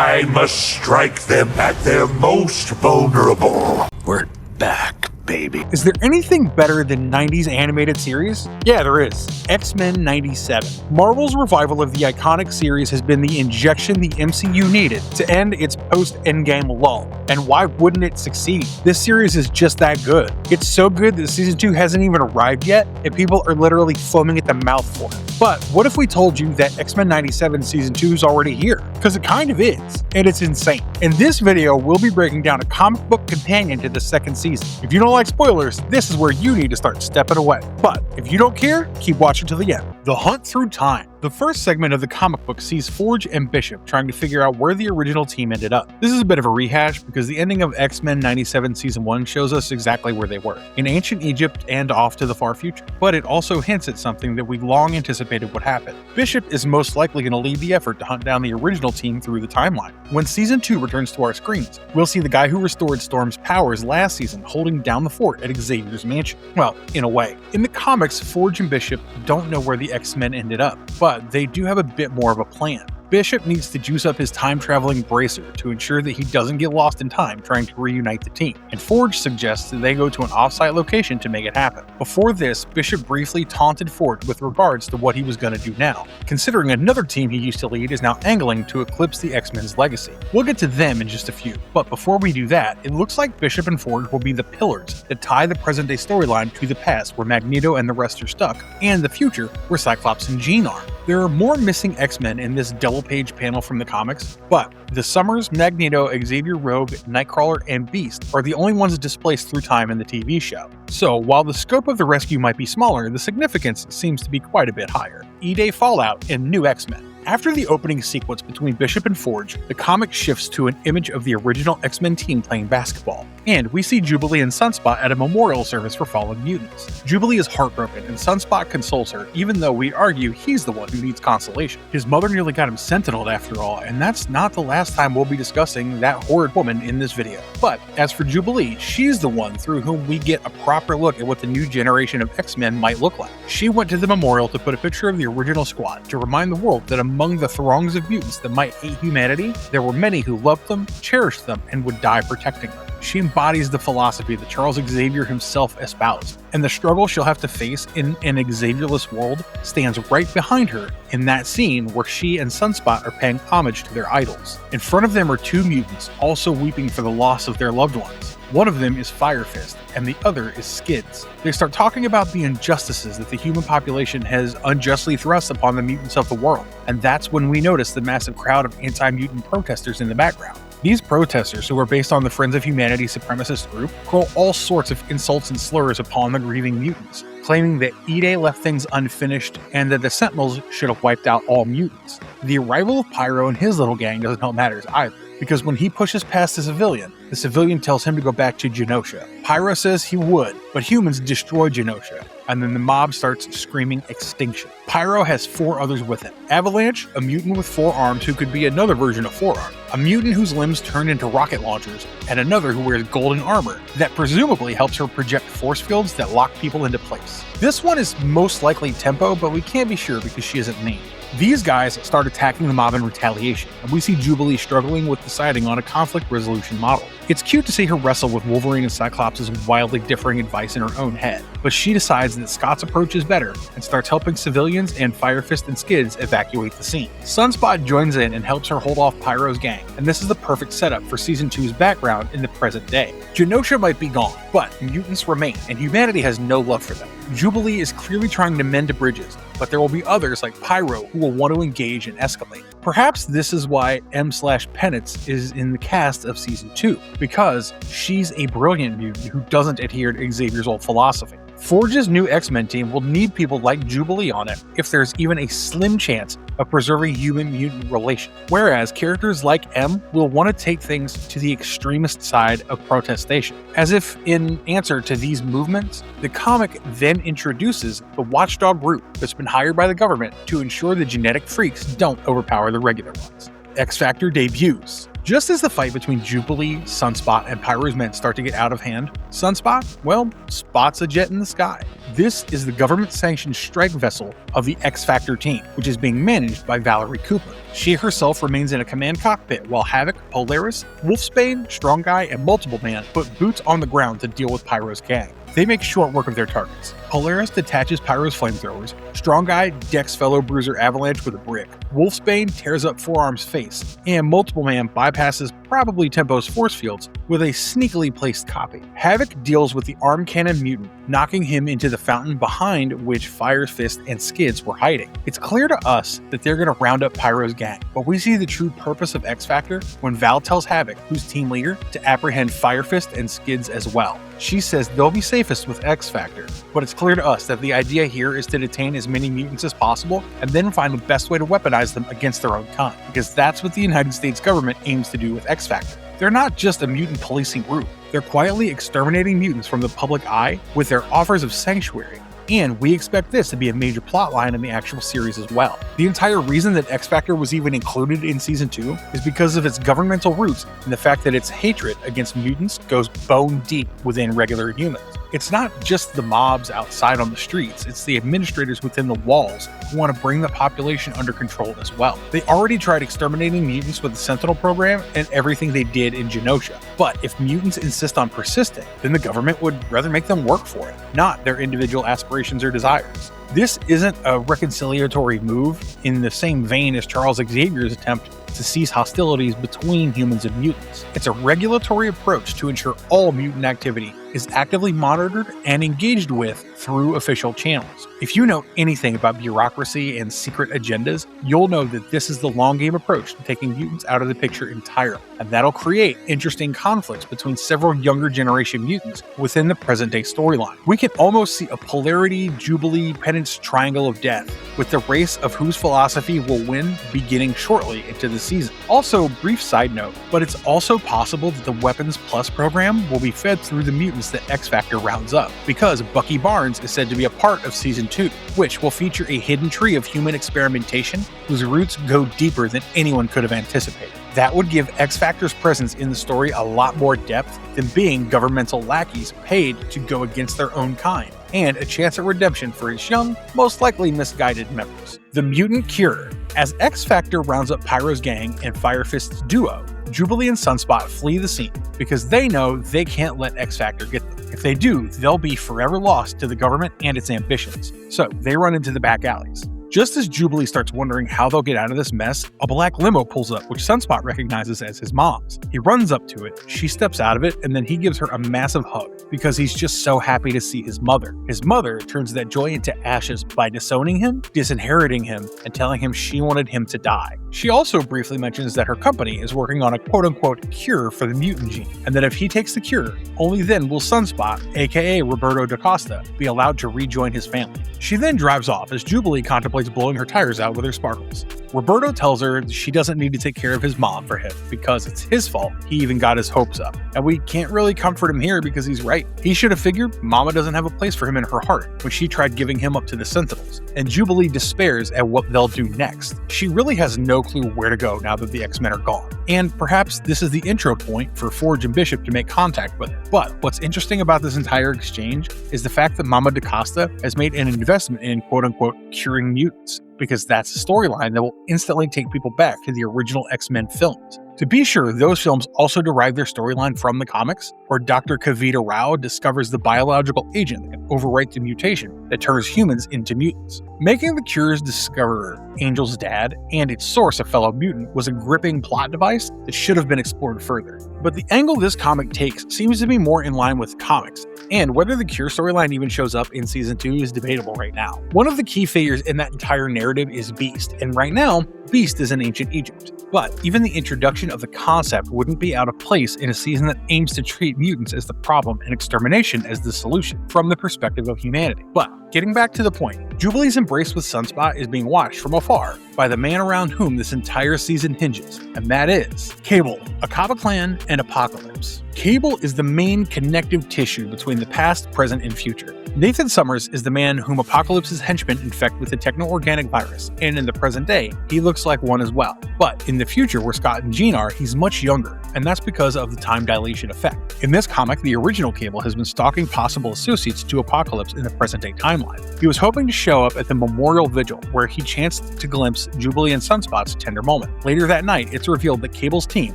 I must strike them at their most vulnerable. We're back, baby. Is there anything better than 90s animated series? Yeah, there is. X-Men 97. Marvel's revival of the iconic series has been the injection the MCU needed to end its post-Endgame lull. And why wouldn't it succeed? This series is just that good. It's so good that season 2 hasn't even arrived yet, and people are literally foaming at the mouth for it. But what if we told you that X-Men 97 season 2 is already here? Because it kind of is, and it's insane. In this video, we'll be breaking down a comic book companion to the second season. If you don't like spoilers, this is where you need to start stepping away. But if you don't care, keep watching till the end. The Hunt Through Time. The first segment of the comic book sees Forge and Bishop trying to figure out where the original team ended up. This is a bit of a rehash because the ending of X-Men 97 Season 1 shows us exactly where they were, in ancient Egypt and off to the far future. But it also hints at something that we long anticipated would happen. Bishop is most likely going to lead the effort to hunt down the original team through the timeline. When Season 2 returns to our screens, we'll see the guy who restored Storm's powers last season holding down the fort at Xavier's mansion. Well, in a way. In the comics, Forge and Bishop don't know where the X-Men ended up, but they do have a bit more of a plan. Bishop needs to juice up his time-traveling bracer to ensure that he doesn't get lost in time trying to reunite the team, and Forge suggests that they go to an off-site location to make it happen. Before this, Bishop briefly taunted Forge with regards to what he was going to do now, considering another team he used to lead is now angling to eclipse the X-Men's legacy. We'll get to them in just a few, but before we do that, it looks like Bishop and Forge will be the pillars that tie the present-day storyline to the past where Magneto and the rest are stuck, and the future where Cyclops and Jean are. There are more missing X-Men in this double-page panel from the comics, but the Summers, Magneto, Xavier, Rogue, Nightcrawler, and Beast are the only ones displaced through time in the TV show. So while the scope of the rescue might be smaller, the significance seems to be quite a bit higher. E-Day Fallout and New X-Men. After the opening sequence between Bishop and Forge, the comic shifts to an image of the original X-Men team playing basketball, and we see Jubilee and Sunspot at a memorial service for fallen mutants. Jubilee is heartbroken, and Sunspot consoles her, even though we argue he's the one who needs consolation. His mother nearly got him sentineled after all, and that's not the last time we'll be discussing that horrid woman in this video. But as for Jubilee, she's the one through whom we get a proper look at what the new generation of X-Men might look like. She went to the memorial to put a picture of the original squad, to remind the world that among the throngs of mutants that might hate humanity, there were many who loved them, cherished them, and would die protecting them. She embodies the philosophy that Charles Xavier himself espoused, and the struggle she'll have to face in an Xavierless world stands right behind her in that scene where she and Sunspot are paying homage to their idols. In front of them are two mutants, also weeping for the loss of their loved ones. One of them is Fire Fist, and the other is Skids. They start talking about the injustices that the human population has unjustly thrust upon the mutants of the world, and that's when we notice the massive crowd of anti-mutant protesters in the background. These protesters, who are based on the Friends of Humanity supremacist group, hurl all sorts of insults and slurs upon the grieving mutants, claiming that E-Day left things unfinished and that the Sentinels should have wiped out all mutants. The arrival of Pyro and his little gang doesn't help matters either, because when he pushes past the civilian tells him to go back to Genosha. Pyro says he would, but humans destroy Genosha, and then the mob starts screaming extinction. Pyro has 4 others with him. Avalanche, a mutant with 4 arms who could be another version of Forearm, a mutant whose limbs turn into rocket launchers, and another who wears golden armor that presumably helps her project force fields that lock people into place. This one is most likely Tempo, but we can't be sure because she isn't named. These guys start attacking the mob in retaliation, and we see Jubilee struggling with deciding on a conflict resolution model. It's cute to see her wrestle with Wolverine and Cyclops' wildly differing advice in her own head, but she decides that Scott's approach is better and starts helping civilians and Fire Fist and Skids evacuate the scene. Sunspot joins in and helps her hold off Pyro's gang, and this is the perfect setup for Season 2's background in the present day. Genosha might be gone, but mutants remain, and humanity has no love for them. Jubilee is clearly trying to mend bridges, but there will be others like Pyro who will want to engage and escalate. Perhaps this is why M/Penance is in the cast of Season 2, because she's a brilliant mutant who doesn't adhere to Xavier's old philosophy. Forge's new X-Men team will need people like Jubilee on it if there's even a slim chance of preserving human-mutant relations, whereas characters like M will want to take things to the extremist side of protestation. As if in answer to these movements, the comic then introduces the watchdog group that's been hired by the government to ensure the genetic freaks don't overpower the regular ones. X-Factor debuts. Just as the fight between Jubilee, Sunspot, and Pyro's men start to get out of hand, Sunspot, well, spots a jet in the sky. This is the government-sanctioned strike vessel of the X-Factor team, which is being managed by Valerie Cooper. She herself remains in a command cockpit while Havoc, Polaris, Wolfsbane, Strong Guy, and Multiple Man put boots on the ground to deal with Pyro's gang. They make short work of their targets. Polaris detaches Pyro's flamethrowers, Strong Guy decks fellow bruiser Avalanche with a brick, Wolfsbane tears up Forearm's face, and Multiple Man bypasses probably Tempo's force fields with a sneakily placed copy. Havoc deals with the arm cannon mutant, knocking him into the fountain behind which Fire's Fist and Skids were hiding. It's clear to us that they're going to round up Pyro's gang, but we see the true purpose of X-Factor when Val tells Havoc, who's team leader, to apprehend Fire Fist and Skids as well. She says they'll be safest with X-Factor, but it's clear to us that the idea here is to detain as many mutants as possible and then find the best way to weaponize them against their own kind, because that's what the United States government aims to do with X-Factor. They're not just a mutant policing group, they're quietly exterminating mutants from the public eye with their offers of sanctuary. And we expect this to be a major plotline in the actual series as well. The entire reason that X-Factor was even included in Season 2 is because of its governmental roots and the fact that its hatred against mutants goes bone deep within regular humans. It's not just the mobs outside on the streets, it's the administrators within the walls who want to bring the population under control as well. They already tried exterminating mutants with the Sentinel program and everything they did in Genosha. But if mutants insist on persisting, then the government would rather make them work for it, not their individual aspirations or desires. This isn't a reconciliatory move in the same vein as Charles Xavier's attempt to cease hostilities between humans and mutants. It's a regulatory approach to ensure all mutant activity is actively monitored and engaged with through official channels. If you know anything about bureaucracy and secret agendas, you'll know that this is the long game approach to taking mutants out of the picture entirely, and that'll create interesting conflicts between several younger generation mutants within the present day storyline. We can almost see a polarity, jubilee, penance triangle of death, with the race of whose philosophy will win beginning shortly into the season. Also, brief side note, but it's also possible that the Weapons Plus program will be fed through the mutants that X-Factor rounds up, because Bucky Barnes is said to be a part of Season 2, which will feature a hidden tree of human experimentation whose roots go deeper than anyone could have anticipated. That would give X-Factor's presence in the story a lot more depth than being governmental lackeys paid to go against their own kind, and a chance at redemption for its young, most likely misguided members. The Mutant Cure. As X-Factor rounds up Pyro's gang and Fire Fist's duo, Jubilee and Sunspot flee the scene because they know they can't let X-Factor get them. If they do, they'll be forever lost to the government and its ambitions. So they run into the back alleys. Just as Jubilee starts wondering how they'll get out of this mess, a black limo pulls up, which Sunspot recognizes as his mom's. He runs up to it, she steps out of it, and then he gives her a massive hug because he's just so happy to see his mother. His mother turns that joy into ashes by disowning him, disinheriting him, and telling him she wanted him to die. She also briefly mentions that her company is working on a quote-unquote cure for the mutant gene, and that if he takes the cure, only then will Sunspot, aka Roberto da Costa, be allowed to rejoin his family. She then drives off as Jubilee contemplates blowing her tires out with her sparkles. Roberto tells her she doesn't need to take care of his mom for him because it's his fault he even got his hopes up. And we can't really comfort him here because he's right. He should have figured Mama doesn't have a place for him in her heart when she tried giving him up to the Sentinels, and Jubilee despairs at what they'll do next. She really has no clue where to go now that the X-Men are gone. And perhaps this is the intro point for Forge and Bishop to make contact with her. But what's interesting about this entire exchange is the fact that Mama DaCosta has made an investment in quote-unquote curing mutants, because that's a storyline that will instantly take people back to the original X-Men films. To be sure, those films also derive their storyline from the comics, where Dr. Kavita Rao discovers the biological agent that can overwrite the mutation that turns humans into mutants. Making the cure's discoverer, Angel's dad, and its source, a fellow mutant, was a gripping plot device that should have been explored further. But the angle this comic takes seems to be more in line with comics, and whether the cure storyline even shows up in Season 2 is debatable right now. One of the key figures in that entire narrative is Beast, and right now, Beast is in ancient Egypt. But even the introduction of the concept wouldn't be out of place in a season that aims to treat mutants as the problem and extermination as the solution, from the perspective of humanity. But getting back to the point, Jubilee's embrace with Sunspot is being watched from afar by the man around whom this entire season hinges, and that is Cable, Akaba Clan, and Apocalypse. Cable is the main connective tissue between the past, present, and future. Nathan Summers is the man whom Apocalypse's henchmen infect with a techno-organic virus, and in the present day, he looks like one as well. But in the future, where Scott and Jean are, he's much younger, and that's because of the time dilation effect. In this comic, the original Cable has been stalking possible associates to Apocalypse in the present-day timeline. He was hoping to show up at the memorial vigil, where he chanced to glimpse Jubilee and Sunspot's tender moment. Later that night, it's revealed that Cable's team,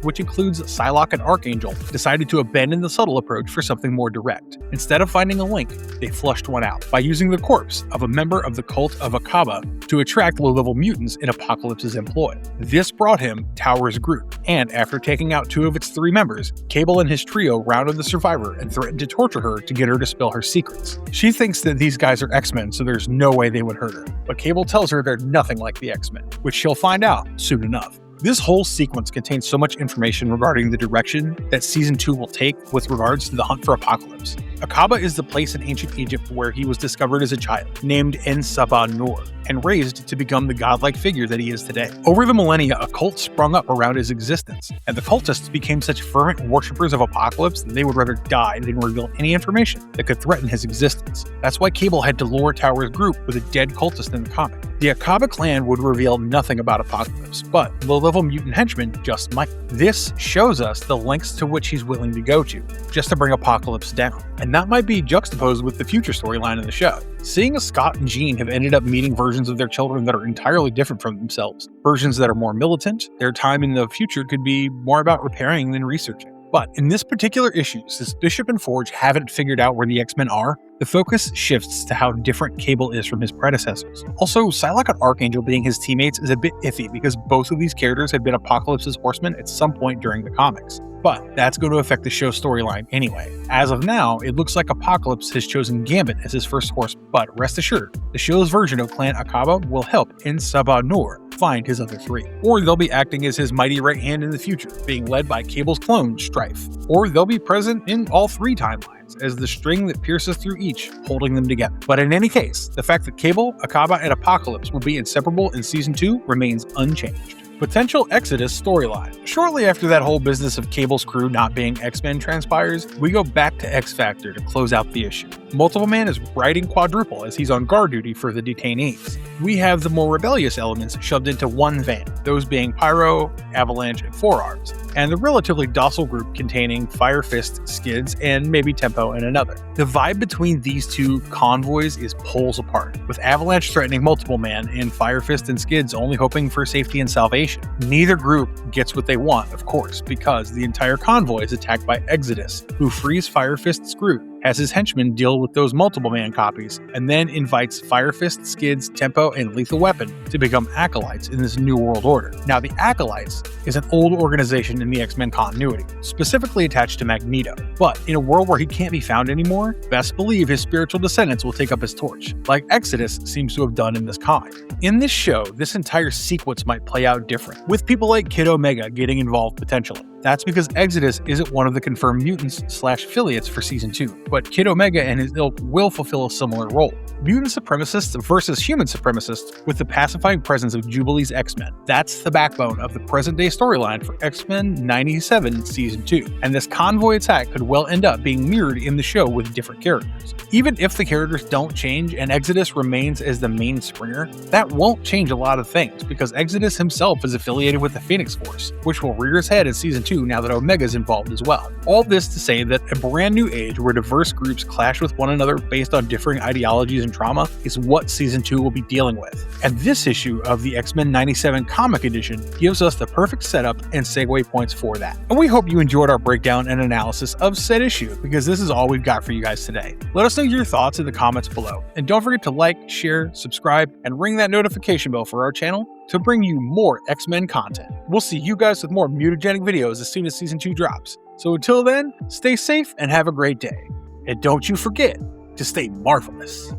which includes Psylocke and Archangel, decided to abandon the subtle approach for something more direct. Instead of finding a link, they flushed one out by using the corpse of a member of the cult of Akaba to attract low-level mutants in Apocalypse's employ. This brought him Tower's group, and after taking out 2 of its 3 members, Cable and his trio rounded the survivor and threatened to torture her to get her to spill her secrets. She thinks that these guys are X-Men, so there's no way they would hurt her, but Cable tells her they're nothing like the X-Men, which she'll find out soon enough. This whole sequence contains so much information regarding the direction that Season 2 will take with regards to the hunt for Apocalypse. Akaba is the place in ancient Egypt where he was discovered as a child, named En-Saba-Nur, and raised to become the godlike figure that he is today. Over the millennia, a cult sprung up around his existence, and the cultists became such fervent worshippers of Apocalypse that they would rather die than reveal any information that could threaten his existence. That's why Cable had to lure Tower's group with a dead cultist in the comic. The Akaba clan would reveal nothing about Apocalypse, but low-level mutant henchmen just might. This shows us the lengths to which he's willing to go to, just to bring Apocalypse down. And that might be juxtaposed with the future storyline in the show. Seeing as Scott and Jean have ended up meeting versions of their children that are entirely different from themselves, versions that are more militant, their time in the future could be more about repairing than researching. But in this particular issue, since Bishop and Forge haven't figured out where the X-Men are, the focus shifts to how different Cable is from his predecessors. Also, Psylocke and Archangel being his teammates is a bit iffy because both of these characters had been Apocalypse's horsemen at some point during the comics. But that's going to affect the show's storyline anyway. As of now, it looks like Apocalypse has chosen Gambit as his first horse, but rest assured, the show's version of Clan Akaba will help En-Saba-Nur find his other 3. Or they'll be acting as his mighty right hand in the future, being led by Cable's clone, Strife. Or they'll be present in all 3 timelines, as the string that pierces through each, holding them together. But in any case, the fact that Cable, Akaba, and Apocalypse will be inseparable in Season 2 remains unchanged. Potential Exodus storyline. Shortly after that whole business of Cable's crew not being X-Men transpires, we go back to X-Factor to close out the issue. Multiple Man is riding quadruple as he's on guard duty for the detainees. We have the more rebellious elements shoved into one van, those being Pyro, Avalanche, and Four Arms, and the relatively docile group containing Fire Fist, Skids, and maybe Tempo in another. The vibe between these 2 convoys is poles apart, with Avalanche threatening Multiple Man and Fire Fist and Skids only hoping for safety and salvation. Neither group gets what they want, of course, because the entire convoy is attacked by Exodus, who frees Fire Fist's group, has his henchmen deal with those Multiple Man copies, and then invites Fire Fist, Skids, Tempo, and Lethal Weapon to become acolytes in this new world order. Now, the Acolytes is an old organization in the X-Men continuity, specifically attached to Magneto. But in a world where he can't be found anymore, best believe his spiritual descendants will take up his torch, like Exodus seems to have done in this comic. In this show, this entire sequence might play out different, with people like Kid Omega getting involved potentially. That's because Exodus isn't one of the confirmed mutants/affiliates for Season 2, but Kid Omega and his ilk will fulfill a similar role. Mutant supremacists versus human supremacists with the pacifying presence of Jubilee's X-Men. That's the backbone of the present-day storyline for X-Men 97 Season 2, and this convoy attack could well end up being mirrored in the show with different characters. Even if the characters don't change and Exodus remains as the main springer, that won't change a lot of things because Exodus himself is affiliated with the Phoenix Force, which will rear its head in Season 2 now that Omega's involved as well. All this to say that a brand new age where diverse groups clash with one another based on differing ideologies and trauma is what Season 2 will be dealing with. And this issue of the X-Men 97 comic edition gives us the perfect setup and segue points for that. And we hope you enjoyed our breakdown and analysis of said issue, because this is all we've got for you guys today. Let us know your thoughts in the comments below. And don't forget to like, share, subscribe, and ring that notification bell for our channel to bring you more X-Men content. We'll see you guys with more mutagenic videos as soon as Season 2 drops. So until then, stay safe and have a great day. And don't you forget to stay marvelous.